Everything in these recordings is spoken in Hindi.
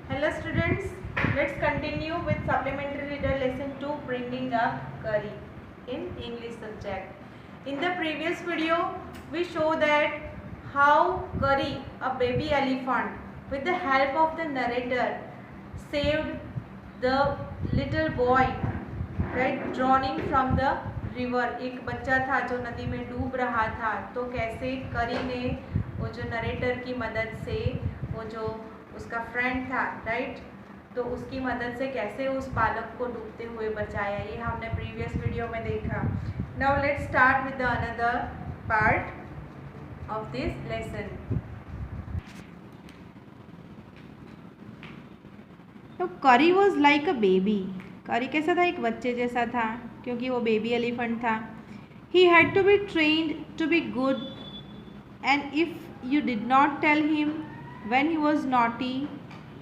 Hello students, let's continue with supplementary reader lesson 2 bringing up curry in English subject. In the previous video, we show that how Curry, a baby elephant, with the help of the narrator, saved the little boy, right, drowning from the river. एक बच्चा था जो नदी में डूब रहा था, तो कैसे करी ने वो जो नरेटर की मदद से वो जो उसका फ्रेंड था, राइट, तो उसकी मदद से कैसे उस बालक को डूबते हुए बचाया, ये हमने प्रीवियस वीडियो में देखा. Now let's start with the another part of this lesson. तो करी वॉज लाइक अ बेबी. करी कैसा था? एक बच्चे जैसा था, क्योंकि वो बेबी एलिफेंट था. He had to be trained to be good, and if you did not tell him when he was naughty,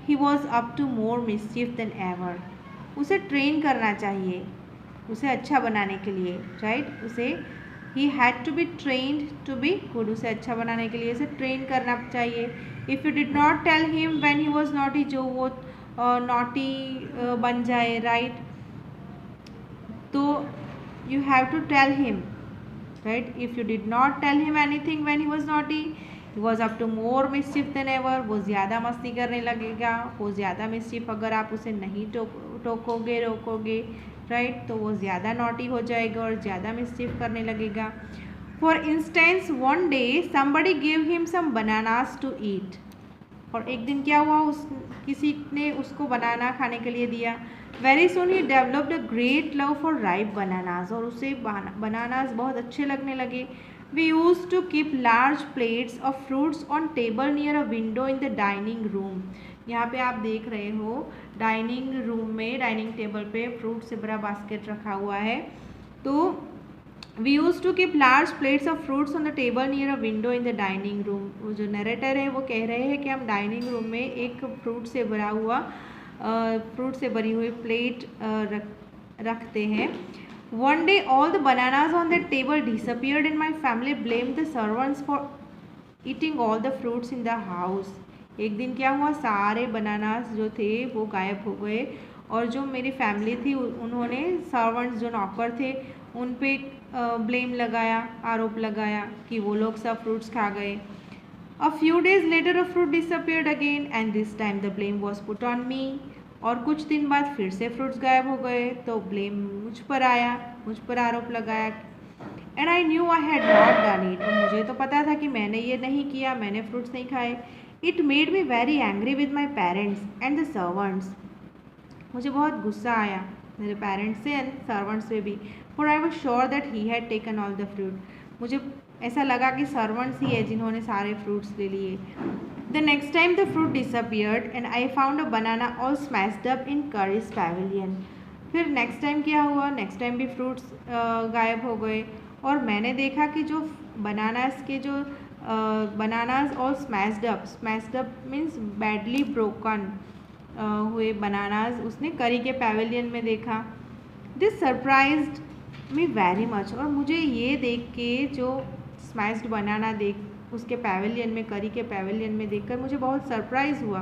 he was up to more mischief than ever. उसे ट्रेन करना चाहिए, उसे अच्छा बनाने के लिए, राइट. उसे he had to be trained to be good. उसे अच्छा बनाने के लिए उसे ट्रेन करना चाहिए. If you did not tell him when he was naughty, जो वो naughty बन जाए, राइट, तो you have to tell him, right. If you did not tell him anything when he was naughty, he was up to more mischief than ever. वो ज़्यादा मस्ती करने लगेगा, वो ज़्यादा मिस्चिफ, अगर आप उसे नहीं टोकोगे रोकोगे, राइट, तो वो ज़्यादा नॉटी हो जाएगा और ज़्यादा मिस्चिफ करने लगेगा. For instance one day somebody gave him some bananas to eat. और एक दिन क्या हुआ, किसी ने उसको बनाना खाने के लिए दिया. Very soon he developed a great love for ripe bananas. और उसे बनानाज बहुत अच्छे लगने लगे. We used to keep large plates of fruits on table near a window in the dining room. यहाँ पे आप देख रहे हो डाइनिंग रूम में, डाइनिंग टेबल पे फ्रूट से बड़ा बास्केट रखा हुआ है. तो we used to keep large plates of fruits on the table near a window in the dining room. वो जो नरेटर है वो कह रहे हैं कि हम डाइनिंग रूम में एक फ्रूट से भरी हुई प्लेट रखते हैं. One day all the bananas on the table disappeared and my family blamed the servants for eating all the fruits in the house. एक दिन क्या हुआ, सारे बनानास जो थे वो गायब हो गए और जो मेरी फैमिली थी उन्होंने सर्वेंट्स जो नौकर थे उन पे ब्लेम लगाया, आरोप लगाया कि वो लोग सब फ्रूट्स खा गए. A few days later a fruit disappeared again and this time the blame was put on me. और कुछ दिन बाद फिर से फ्रूट्स गायब हो गए तो ब्लेम मुझ पर आया, मुझ पर आरोप लगाया. And I knew I had not done it. मुझे तो पता था कि मैंने ये नहीं किया, मैंने फ्रूट्स नहीं खाए. It made me very angry with my parents and the servants. मुझे बहुत गुस्सा आया मेरे पेरेंट्स से एंड सर्वेंट्स से भी. For I was sure that he had taken all the fruit. मुझे ऐसा लगा कि सर्वेंट्स ही है जिन्होंने सारे फ्रूट्स ले लिए. The next time the fruit disappeared and I found a banana all smashed up in Curry's pavilion. फिर नेक्स्ट टाइम क्या हुआ, नेक्स्ट टाइम भी फ्रूट्स गायब हो गए और मैंने देखा कि जो bananas all smashed up means badly broken हुए बनानास उसने करी के पैवेलियन में देखा. This surprised me very much. और मुझे ये देख के जो स्मैश्ड बनाना उसके पैवेलियन में, करी के पैवेलियन में देखकर मुझे बहुत सरप्राइज हुआ.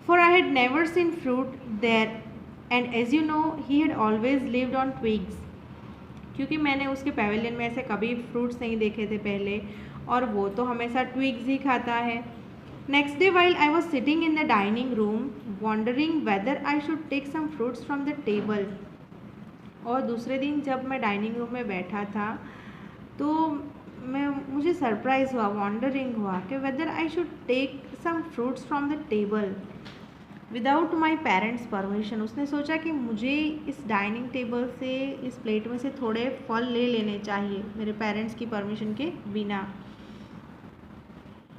For I had never seen fruit there and as you know he had always lived on twigs. क्योंकि मैंने उसके पैवेलियन में ऐसे कभी फ्रूट्स नहीं देखे थे पहले और वो तो हमेशा ट्विग्स ही खाता है. Next day while I was sitting in the dining room wondering whether I should take some fruits from the table. और दूसरे दिन जब मैं डाइनिंग रूम में बैठा था तो मुझे सरप्राइज़ हुआ, वॉन्डरिंग हुआ कि whether I should take some fruits from the table without my parents permission. उसने सोचा कि मुझे इस डाइनिंग टेबल से, इस प्लेट में से थोड़े फल ले लेने चाहिए मेरे पेरेंट्स की परमिशन के बिना.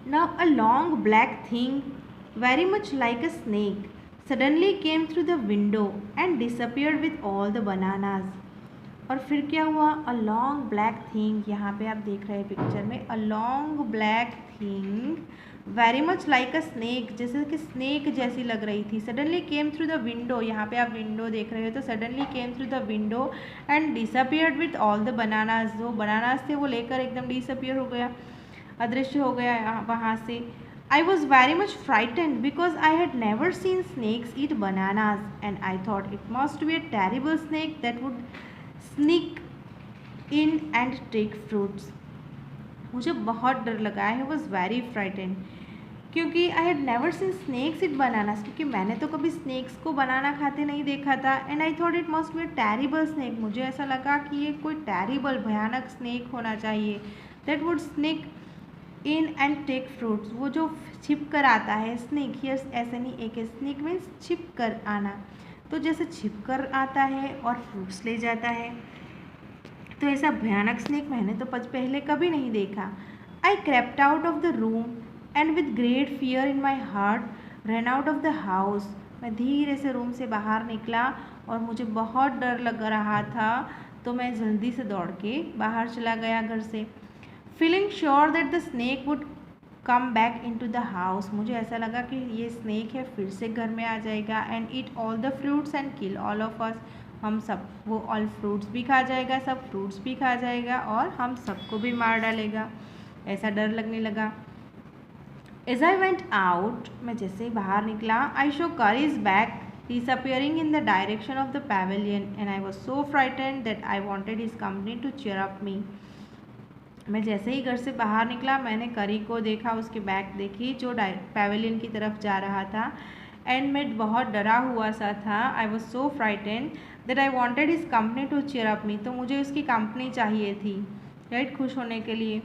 Now a long black thing very much like a snake suddenly came through the window and disappeared with all the bananas. और फिर क्या हुआ, अ लॉन्ग ब्लैक थिंग, यहाँ पे आप देख रहे हैं पिक्चर में, a long black thing very much like a snake, जैसे कि स्नेक जैसी लग रही थी. Suddenly came through the window, यहाँ पे आप विंडो देख रहे हो तो suddenly came through the window and disappeared with all the bananas. जो बनानाज थे वो लेकर एकदम डिसअपियर हो गया, अदृश्य हो गया वहाँ से. I was very much frightened because I had never seen snakes eat bananas, and I thought it must be a terrible snake that would sneak in and take fruits. मुझे बहुत डर लगा. आई वॉज वेरी फ्राइटेंड क्योंकि आई had never scene snacks it bananas, क्योंकि मैंने तो कभी स्नैक्स को बनाना खाते नहीं देखा था. And I thought it must be a terrible snake. मुझे ऐसा लगा कि ये कोई टेरिबल भयानक स्नैक होना चाहिए that would sneak in and take fruits. वो जो छिप कर आता है स्नैक, हियर ऐसे नहीं, एक स्नैक मीन्स छिप कर आना, तो जैसे छिप कर आता है और फ्रूट्स ले जाता है, तो ऐसा भयानक स्नैक मैंने तो पहले कभी नहीं देखा. I crept out of the room and with great fear in my heart run out of the house. मैं धीरे से रूम से बाहर निकला और मुझे बहुत डर लग रहा था, तो मैं जल्दी से दौड़ के बाहर चला गया घर से. Feeling sure that the snake would come back into the house. मुझे ऐसा लगा कि ये स्नैक है फिर से घर में आ जाएगा and eat all the fruits and kill all of us. हम सब, वो ऑल फ्रूट्स भी खा जाएगा, सब फ्रूट्स भी खा जाएगा और हम सबको भी मार डालेगा. ऐसा डर लगने लगा. एज आई वेंट आउट, मैं जैसे ही बाहर निकला, I show curries back disappearing in the direction of the pavilion and I was so frightened that I wanted his company to cheer up me. मैं जैसे ही घर से बाहर निकला, मैंने करी को देखा, उसकी बैक देखी जो पैवेलियन की तरफ जा रहा था, एंड मैं बहुत डरा हुआ सा था. I was so frightened that I wanted his company to cheer up me. तो मुझे उसकी कंपनी चाहिए थी, राइट, खुश होने के लिए.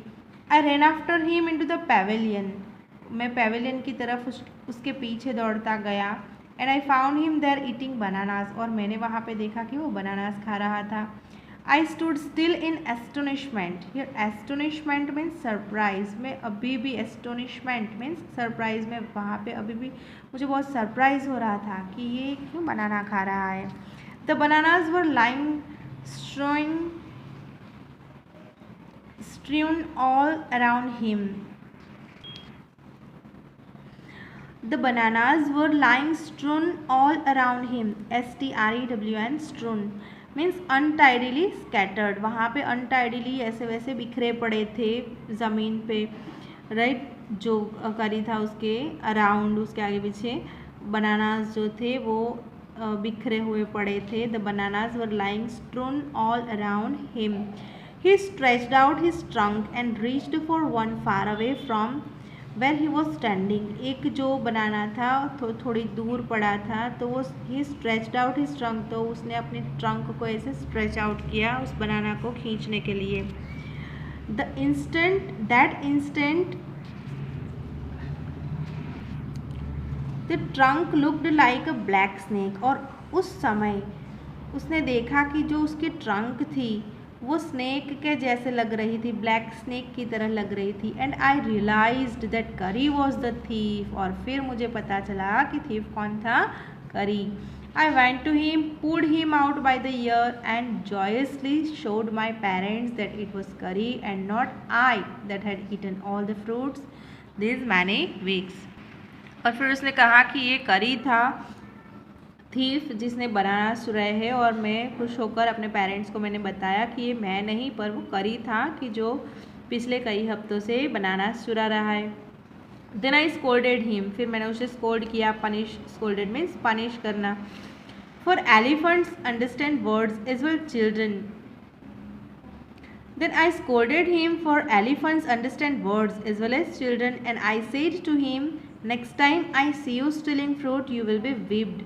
I run after him into the pavilion. मैं पैवेलियन की तरफ उसके पीछे दौड़ता गया. And I found him there eating bananas. और मैंने वहाँ पे देखा कि वो बनानास खा रहा था. I stood still in astonishment. Here astonishment means surprise. मैं अभी भी, एस्टोनिशमेंट मीन्स सरप्राइज, में वहाँ पे अभी भी मुझे बहुत सरप्राइज हो रहा था कि ये क्यों बनाना खा रहा है. The bananas were lying strewn all around him. The bananas were lying strewn all around him. STREWN, strewn means untidily scattered. वहाँ पे untidily ऐसे वैसे बिखरे पड़े थे ज़मीन पे, राइट. जो करी था उसके अराउंड, उसके आगे पीछे बनानास जो थे वो बिखरे हुए पड़े थे. The bananas were lying strewn all around him. He stretched out his trunk and reached for one far away from where he was standing. एक जो बनाना था थोड़ी दूर पड़ा था, तो वो he stretched out his trunk, तो उसने अपने ट्रंक को ऐसे स्ट्रेच आउट किया उस बनाना को खींचने के लिए. that instant the trunk looked like a black snake. और उस समय उसने देखा कि जो उसकी ट्रंक थी वो स्नेक के जैसे लग रही थी, ब्लैक स्नेक की तरह लग रही थी. एंड आई रियलाइज्ड दैट करी वॉज द थीफ. और फिर मुझे पता चला कि थीफ कौन था, Kari. I went to him, pulled him out by the ear and joyously showed my parents that it was Kari and not I that had eaten all the fruits this many weeks. और फिर उसने कहा कि ये करी था, थीफ जिसने बनाना चुराया है. और मैं खुश होकर अपने पेरेंट्स को मैंने बताया कि ये मैं नहीं, पर वो करी था कि जो पिछले कई हफ्तों से बनाना चुरा रहा है. Then I scolded him. फिर मैंने उसे स्कोल्ड किया. पनिश, स्कोल्डेड मीन्स पनिश करना. For elephants understand words as well children. Then I scolded him, for elephants understand words as well as children, and I said to him, next time I see you stealing fruit, you will be whipped.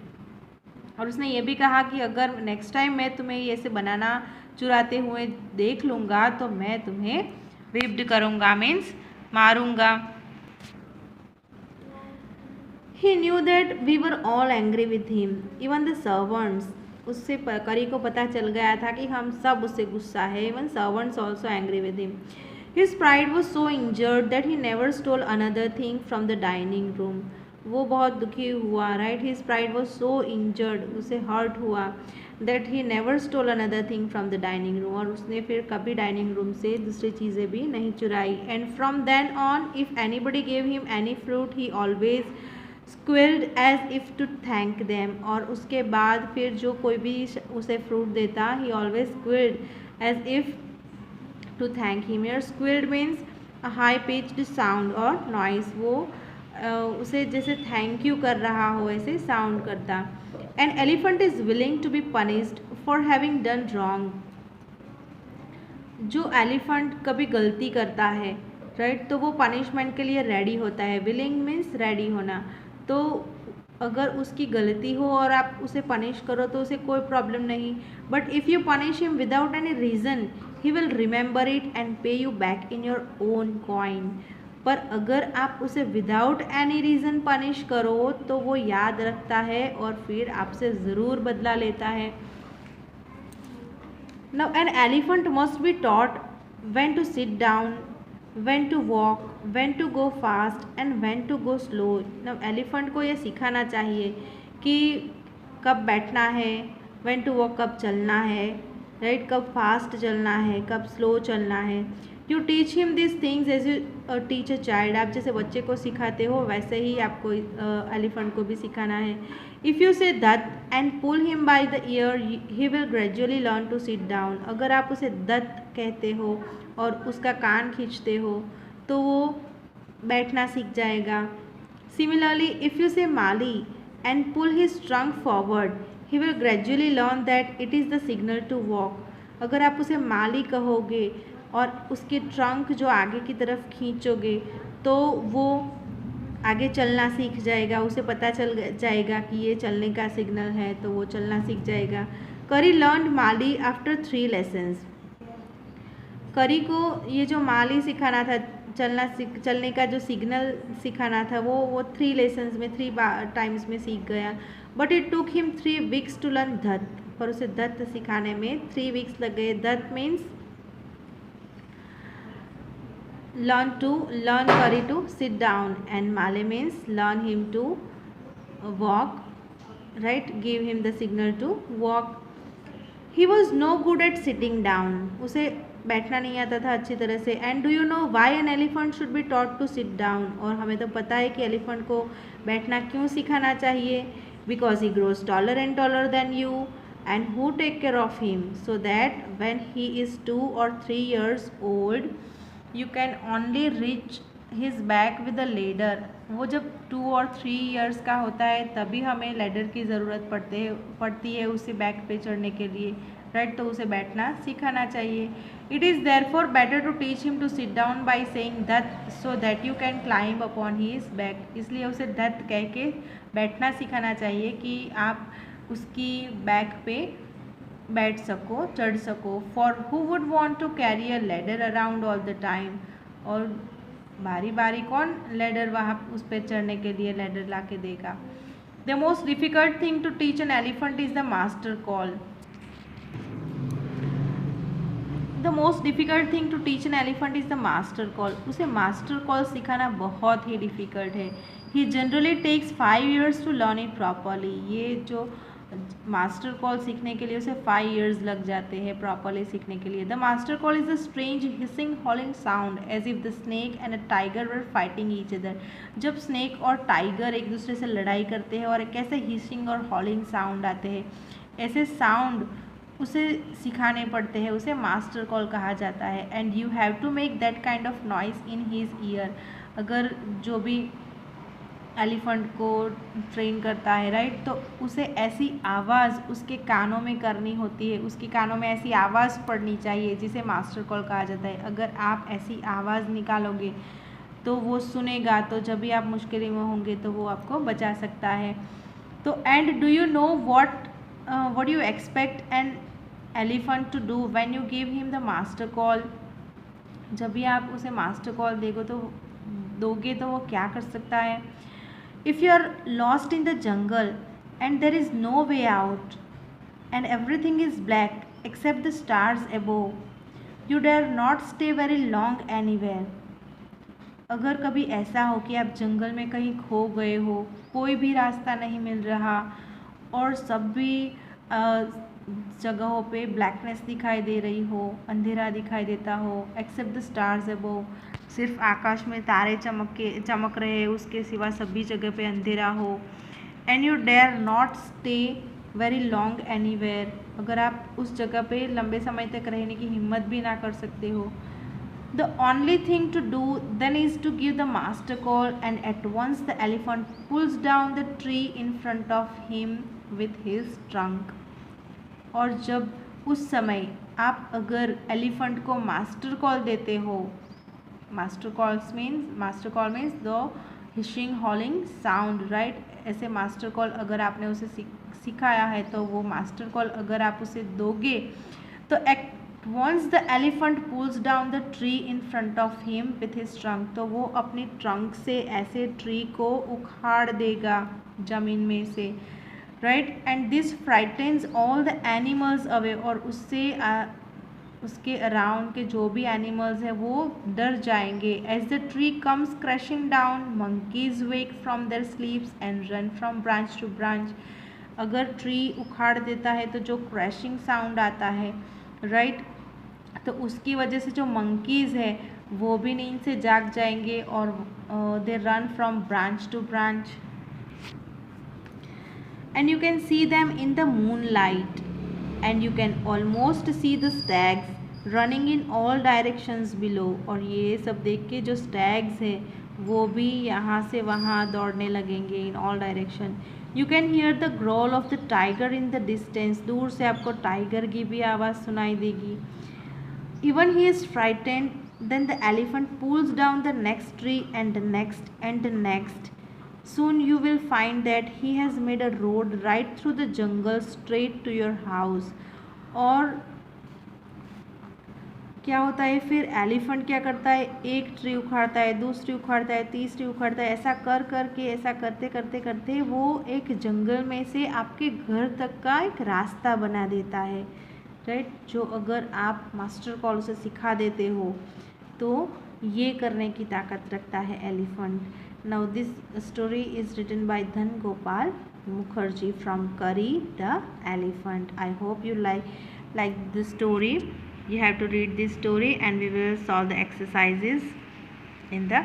और उसने ये भी कहा कि अगर नेक्स्ट टाइम मैं तुम्हें ऐसे बनाना चुराते हुए देख लूँगा तो मैं तुम्हें whipped करूँगा, means मारूँगा. He knew that we were all angry with him, even the servants. उससे करी को पता चल गया था कि हम सब उससे गुस्सा है. Even servants also angry with him. His pride was so injured that he never stole another thing from the dining room. वो बहुत दुखी हुआ, right. His pride was so injured, उसे हर्ट हुआ, that he never stole another thing from the dining room. और उसने फिर कभी डाइनिंग रूम से दूसरी चीज़ें भी नहीं चुराई. And from then on, if anybody gave him any fruit, he always squealed as if to thank them. और उसके बाद फिर जो कोई भी उसे फ्रूट देता, he always squealed as if to thank him. Here squealed means a high pitched sound or noise. वो उसे जैसे थैंक यू कर रहा हो ऐसे साउंड करता। An elephant is willing to be punished for having done wrong. जो एलिफेंट कभी गलती करता है राइट, तो वो पनिशमेंट के लिए रेडी होता है। विलिंग मीन्स रेडी होना। तो अगर उसकी गलती हो और आप उसे पनिश करो तो उसे कोई प्रॉब्लम नहीं, but if you punish him without any reason he will remember it and pay you back in your own coin. पर अगर आप उसे विदाउट एनी रीज़न पनिश करो तो वो याद रखता है और फिर आपसे ज़रूर बदला लेता है। Now an elephant must be taught when to sit down, when to walk, when to go fast and when to go slow. Now elephant को ये सिखाना चाहिए कि कब बैठना है, when to walk कब चलना है, राइट, कब फास्ट चलना है, कब स्लो चलना है। You teach him this things as you teach a child. आप जैसे बच्चे को सिखाते हो वैसे ही आपको एलिफेंट को भी सिखाना है। इफ़ यू से दत्त and pull him by the ear he will gradually learn to sit down. अगर आप उसे दत्त कहते हो और उसका कान खींचते हो तो वो बैठना सीख जाएगा। Similarly if you say mali and pull his trunk forward he will gradually learn that it is the signal to walk. अगर आप उसे माली कहोगे और उसके ट्रंक जो आगे की तरफ खींचोगे तो वो आगे चलना सीख जाएगा। उसे पता चल जाएगा कि ये चलने का सिग्नल है, तो वो चलना सीख जाएगा। करी लर्न माली आफ्टर 3 लेसन्स। करी को ये जो माली सिखाना था, चलने का जो सिग्नल सिखाना था वो 3 लेसन्स में 3 टाइम्स में सीख गया। But it took him 3 weeks to learn दत्त। पर उसे दत्त सिखाने में 3 वीक्स लग गए। दत्त means learn Kari to sit down and Male means learn him to walk, right, give him the signal to walk. He was no good at sitting down. उसे बैठना नहीं आता था अच्छी तरह से। And do you know why an elephant should be taught to sit down. और हमें तो पता है कि एलिफेंट को बैठना क्यों सिखाना चाहिए। Because he grows taller and taller than you and who take care of him so that when he is 2 or 3 years old you can only reach his back with a ladder. वो जब 2 और 3 ईयर्स का होता है तभी हमें लेडर की ज़रूरत पड़ती है उसे बैक पे चढ़ने के लिए, राइट। तो उसे बैठना सिखाना चाहिए। It is therefore better to teach him to sit down by saying दत्त so that you can climb upon his back. इसलिए उसे दत्त कह के बैठना सिखाना चाहिए कि आप उसकी बैक पे बैठ सको, चढ़ सको। For who would want to carry a ladder around all the time. और बारी बारी कौन लेडर वहाँ उस पर चढ़ने के लिए लेडर ला के देगा। The most difficult thing to teach an elephant is the master call. The most difficult thing to teach an elephant is the master call. उसे मास्टर कॉल सिखाना बहुत ही डिफ़िकल्ट है। He generally takes 5 years to learn it properly. ये जो मास्टर कॉल सीखने के लिए उसे 5 years लग जाते हैं प्रॉपरली सीखने के लिए। The master call is a strange hissing howling sound as if the snake and a tiger were fighting each other. जब स्नेक और टाइगर एक दूसरे से लड़ाई करते हैं और कैसे हिसिंग और हॉलिंग साउंड आते हैं, ऐसे साउंड उसे सिखाने पड़ते हैं। उसे मास्टर कॉल कहा जाता है। And you have to make that kind of noise in his ear. अगर जो भी एलिफेंट को ट्रेन करता है, राइट, तो उसे ऐसी आवाज़ उसके कानों में करनी होती है। उसके कानों में ऐसी आवाज़ पड़नी चाहिए जिसे मास्टर कॉल कहा जाता है। अगर आप ऐसी आवाज़ निकालोगे तो वो सुनेगा, तो जब भी आप मुश्किल में होंगे तो वो आपको बचा सकता है। तो and do you no what you expect an elephant to do when you give him the master call। जब भी आप उसे मास्टर कॉल दोगे तो वो क्या कर सकता है। If you are lost in the jungle and there is no way out and everything is black except the stars above, you dare not stay very long anywhere. अगर कभी ऐसा हो कि आप जंगल में कहीं खो गए हो, कोई भी रास्ता नहीं मिल रहा और सब भी जगहों पे ब्लैकनेस दिखाई दे रही हो, अंधेरा दिखाई देता हो, एक्सेप्ट द स्टार्स अबोव, सिर्फ आकाश में तारे चमक रहे, उसके सिवा सभी जगह पे अंधेरा हो। And you dare not stay very long anywhere. अगर आप उस जगह पे लंबे समय तक रहने की हिम्मत भी ना कर सकते हो, The only thing to do then is to give the master call, and at once the elephant pulls down the tree in front of him with his trunk. और जब उस समय आप अगर एलिफेंट को मास्टर कॉल देते हो, master call means the hissing howling sound, right. ऐसे मास्टर कॉल अगर आपने उसे सिखाया है तो वो मास्टर कॉल अगर आप उसे दोगे तो at once the elephant pulls down the tree in front of him with his trunk, तो वो अपनी ट्रंक से ऐसे ट्री को उखाड़ देगा ज़मीन में से, right. And this frightens all the animals away, और उससे उसके अराउंड के जो भी एनिमल्स हैं वो डर जाएंगे। As the tree comes crashing down, monkeys wake from their sleeps and run from branch to branch. अगर ट्री उखाड़ देता है तो जो क्रैशिंग साउंड आता है, राइट, तो उसकी वजह से जो मंकीज़ है वो भी नींद से जाग जाएंगे और they run from branch to branch, and you can see them in the moonlight, and you can almost see the stags running in all directions below। और ये सब देख के जो stags है वो भी यहाँ से वहाँ दौड़ने लगेंगे in all direction। You can hear the growl of the tiger in the distance, दूर से आपको टाइगर की भी आवाज़ सुनाई देगी। Even he is frightened, then the elephant pulls down the next tree and the next and the next। Soon you will find that he has made a road right through the jungle straight to your house। और क्या होता है फिर, एलिफेंट क्या करता है, एक ट्री उखाड़ता है, दूसरी उखाड़ता है, तीसरी उखाड़ता है, ऐसा करके ऐसा करते करते करते वो एक जंगल में से आपके घर तक का एक रास्ता बना देता है, राइट। जो अगर आप मास्टर कॉल से सिखा देते हो तो ये करने की ताकत रखता है elephant. Now this story is written by Dhan Gopal Mukherjee from Curry the Elephant। I hope you like the story. You have to read this story and we will solve the exercises in the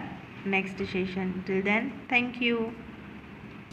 next session. Till then, thank you.